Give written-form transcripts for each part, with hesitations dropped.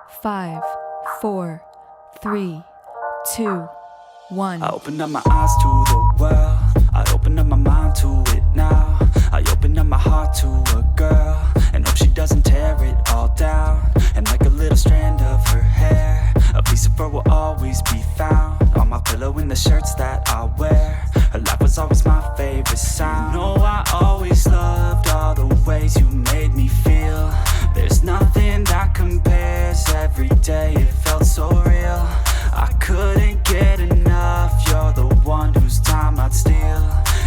5, 4, 3, 2, 1. I open up my eyes to the world. I open up my mind to it now. I open up my heart to a girl and hope she doesn't tear it all down. And like a little strand of her hair, a piece of her will always be found on my pillow in the shirts that I wear. Her laugh was always my favorite sound. You know I always loved all the ways you made me feel. There's nothing that compares. Every day it felt so real. I couldn't get enough. You're the one whose time I'd steal.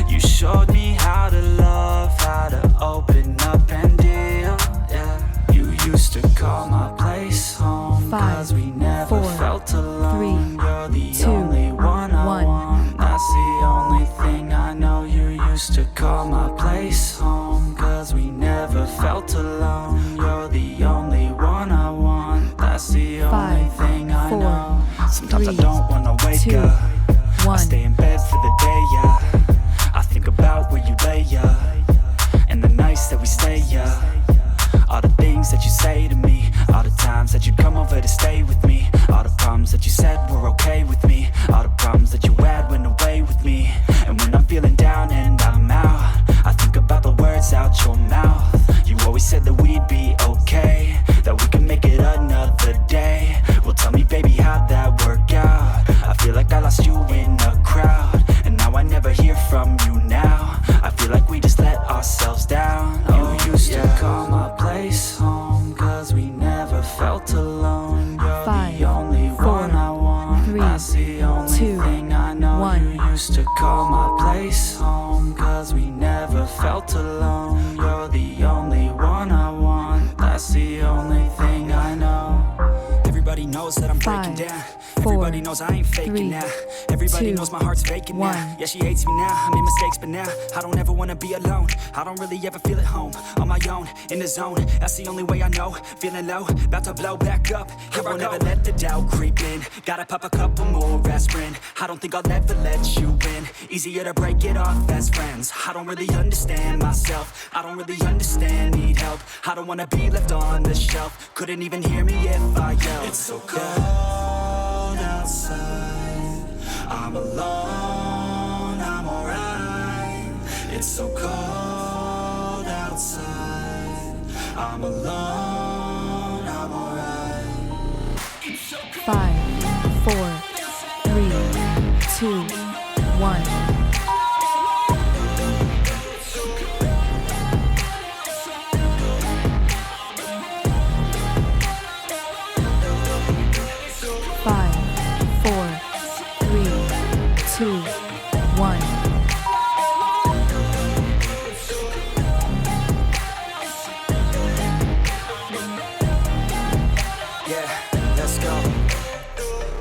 You showed me how to love, how to open up and deal. Yeah. You used to call my place home, 'cause we never felt alone. You're the only one I want. That's the only thing I know. You used to call my place home, 'cause we never felt alone. You're the only one I want. That's the only thing I know. Sometimes I don't wanna wake up. I stay in bed for the day, yeah. I think about where you lay, yeah, and the nights that we stay, yeah. All the things that you say to me, all the times that you'd come over to stay with me, all the problems that you said were okay with me, all the problems that you had went away with me. And when I'm feeling down and I'm out, I think about the words out your mouth. You always said that we'd be okay, that we could make it another day. Well, tell me, baby, how'd that work out? I feel like I lost you in a crowd, and now I never hear from you now. I feel like we just let ourselves down. You used to call my place home, 'cause we never felt alone. You're the only one I want. That's the only thing I know. You used to call my place home, 'cause we never felt alone. You're the only one I want. That's the only thing I know. Everybody knows that I'm breaking down. Everybody knows I ain't faking now. Everybody knows my heart's vacant now. Yeah, she hates me now. I made mistakes, but now I don't ever wanna be alone. I don't really ever feel at home. On my own, in the zone. That's the only way I know. Feeling low, about to blow back up. I won't ever let the doubt creep in. Gotta pop a couple more aspirin. I don't think I'll ever let you in. Easier to break it off as friends. I don't really understand myself. I don't really understand, need help. I don't wanna be left on the shelf. Couldn't even hear me if I yelled. It's so cold outside. I'm alone, I'm alright. It's so cold outside. I'm alone, I'm alright. 5, 4, 3, 2, 1. 5, 4, 3, 2, 1. Yeah, let's go.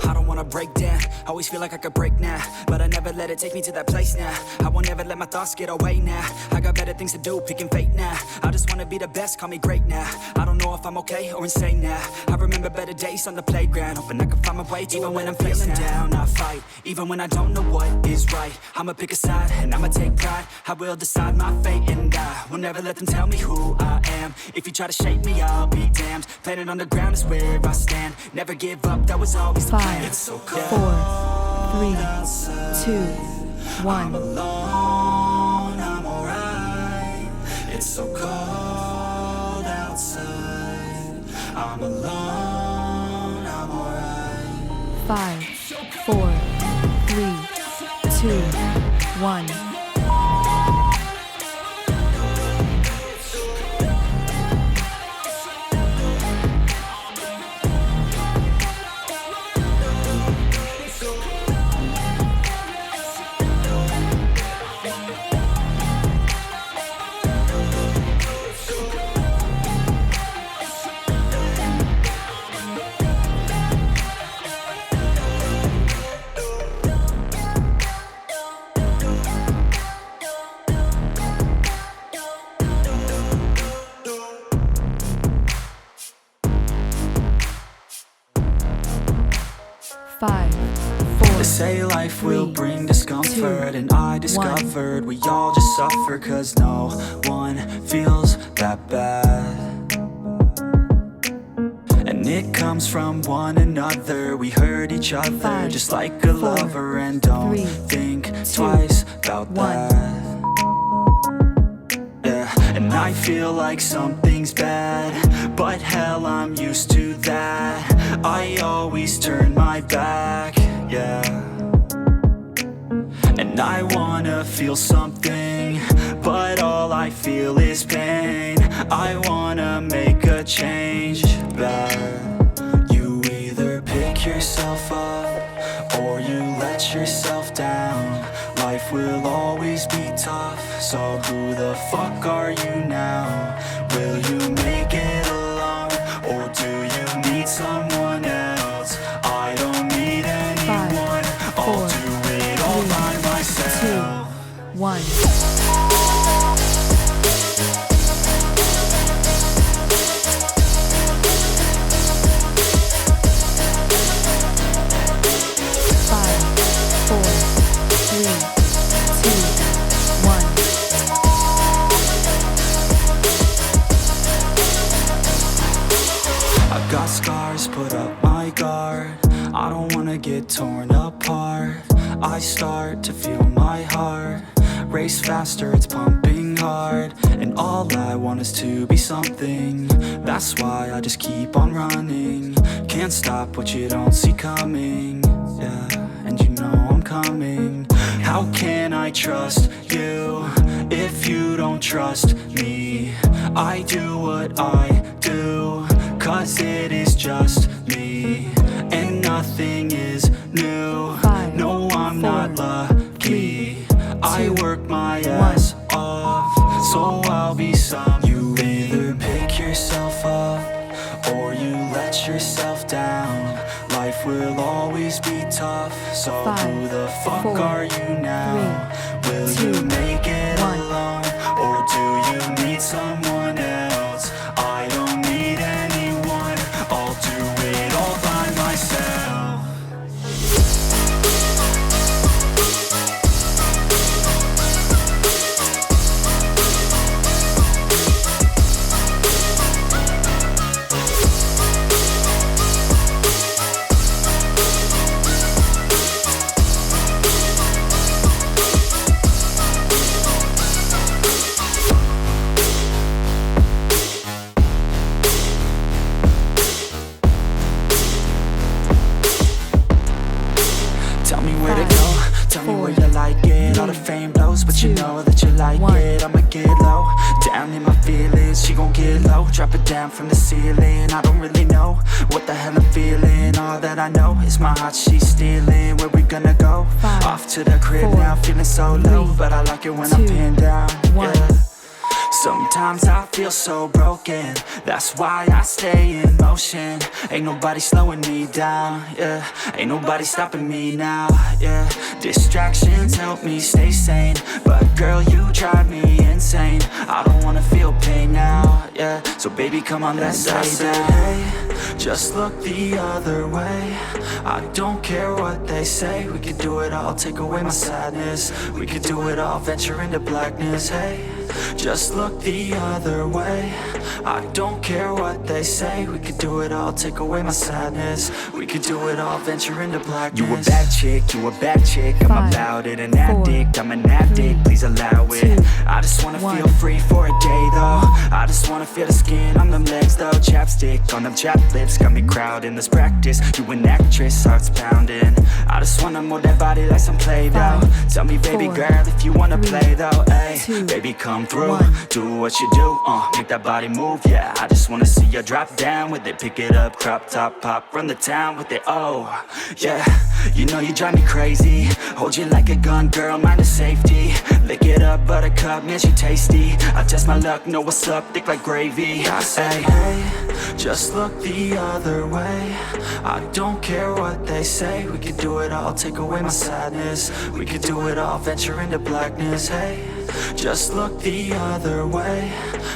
I don't wanna break down. Always feel like I could break now, but I never let it take me to that place now. I won't ever let my thoughts get away now. I got better things to do, picking fate now. I just wanna be the best, call me great now. I don't know if I'm okay or insane now. I remember better days on the playground, hoping I can find my way to even when I'm feeling down. I fight, even when I don't know what is right. I'ma pick a side and I'ma take pride. I will decide my fate and I will never let them tell me who I am. If you try to shape me, I'll be damned. Planet on the ground is where I stand. Never give up, that was always the plan. 5, It's so 4, 3, 2, 1. I'm alone, I'm alright. It's so cold outside. I'm alone, I'm alright. 5, 4, 3, 2, 1. They say life will bring discomfort, and I discovered we all just suffer, 'cause no one feels that bad. And And it comes from one another. We hurt each other 5, just like a 4, lover. And don't 3, think 2, twice about 1. that. Yeah, and I feel like something's bad, but hell, I'm used to that. I always turn my back, yeah. And I wanna feel something, but all I feel is pain. I wanna make a change, but you either pick yourself up or you let yourself down. Life will always be tough, so who the fuck are you now? Will you make it alone, or do you need someone else? I don't need anyone, 5, I'll 4, do it all by 2, myself. 1. Got scars, put up my guard. I don't wanna get torn apart. I start to feel my heart race faster, it's pumping hard. And all I want is to be something. That's why I just keep on running. Can't stop what you don't see coming. Yeah, and you know I'm coming. How can I trust you if you don't trust me? I do what I do, 'cause it is just me, and nothing is new. 5, No, I'm 4, not lucky. 3, I 2, work my 1. ass off, so I'll be some. You either pick yourself up or you let yourself down. Life will always be tough, so 5, who the fuck 4, are you now? 3, Will 2, you make it 1. alone, or do you need someone else? I don't need anyone, I'll do it all by myself. Tell me where to 5, go, tell me 4, where you like it. All the 3, fame blows, but you 2, know that you like 1. it. I'ma get low, down in my feelings. She gon' get low, drop it down from the ceiling. I don't really know what the hell I'm feeling. All that I know is my heart she's stealing. Where we gonna go? 5, Off to the crib 4, now, feeling so low, 3, but I like it when I'm 2, pinned down. 1. Yeah. Sometimes I feel so broken, that's why I stay in motion. Ain't nobody slowing me down, yeah. Ain't nobody stopping me now, yeah. Distractions help me stay sane, but girl, you drive me insane. I don't wanna feel pain now, yeah. So baby, come on, let's say hey, just look the other way. I don't care what they say, we could do it all, take away my sadness. We could do it all, venture into blackness, hey. Just look the other way. I don't care what they say, we could do it all, take away my sadness. We could do it all, venture into blackness. You a bad chick, you a bad chick. I'm 5, about it, an 4, addict, I'm an addict, 3, please allow it. 2, I just wanna 1. feel free for a day though. I just wanna feel the skin on them legs though. Chapstick on them chapped lips, got me crowding. Let's practice, you an actress, heart's pounding. I just wanna move that body like some Play-Doh. 5, Tell me baby 4, girl if you wanna 3, play though, ayy. 2, Baby come through, 1. do what you do, make that body move, yeah. I just wanna see you drop down with it, pick it up, crop top, pop, run the town with it, oh, yeah. You know you drive me crazy, hold you like a gun, girl, mind the safety. Lick it up, buttercup, man, she tasty. I test my luck, know what's up, thick like gravy. I say, hey, just look the other way. I don't care what they say, we could do it all, take away my sadness. We could do it all, venture into blackness, hey. just look the other way.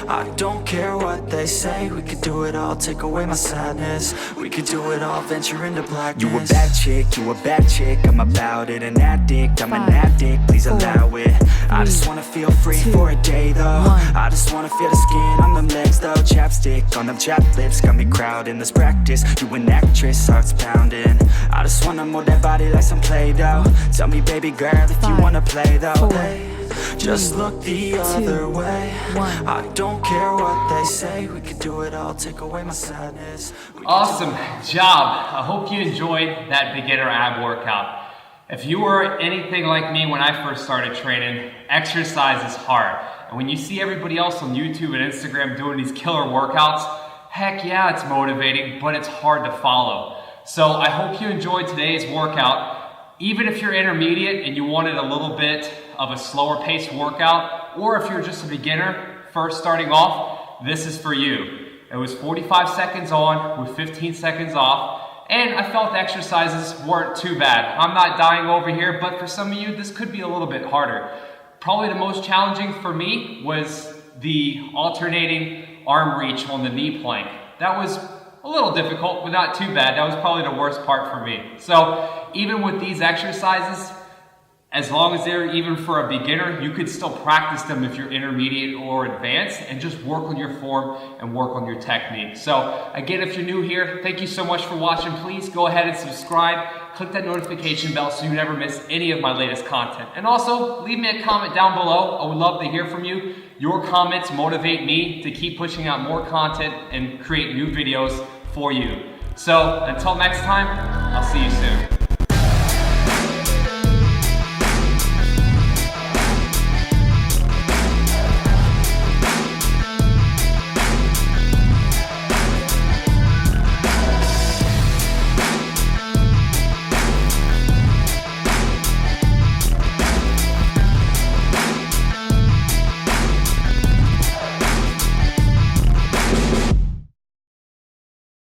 I don't care what they say, we could do it all, take away my sadness. We could do it all, venture into blackness. You a bad chick, you a bad chick, I'm about it. An addict, I'm an addict, please allow it. I just wanna feel free for a day though. I just wanna feel the skin on them legs though. Chapstick on them chapped lips, got me crowding. Let's practice, you an actress, heart's pounding. I just wanna mold that body like some Play-Doh. Tell me baby girl if you wanna play though. Hey, just look the other way. I don't care what they say, we could do it all, take away my sadness. Awesome job. I hope you enjoyed that beginner ab workout. If you were anything like me when I first started training, exercise is hard. And when you see everybody else on YouTube and Instagram doing these killer workouts, heck yeah, it's motivating, but it's hard to follow. So I hope you enjoyed today's workout. Even if you're intermediate and you wanted a little bit of a slower paced workout, or if you're just a beginner first starting off, this is for you. It was 45 seconds on with 15 seconds off, and I felt the exercises weren't too bad. I'm not dying over here, but for some of you, this could be a little bit harder. Probably the most challenging for me was the alternating arm reach on the knee plank. That was a little difficult, but not too bad. That was probably the worst part for me. So even with these exercises, as long as they're even for a beginner, you could still practice them if you're intermediate or advanced and just work on your form and work on your technique. So again, if you're new here, thank you so much for watching. Please go ahead and subscribe. Click that notification bell so you never miss any of my latest content. And also, leave me a comment down below. I would love to hear from you. Your comments motivate me to keep pushing out more content and create new videos for you. So until next time, I'll see you soon.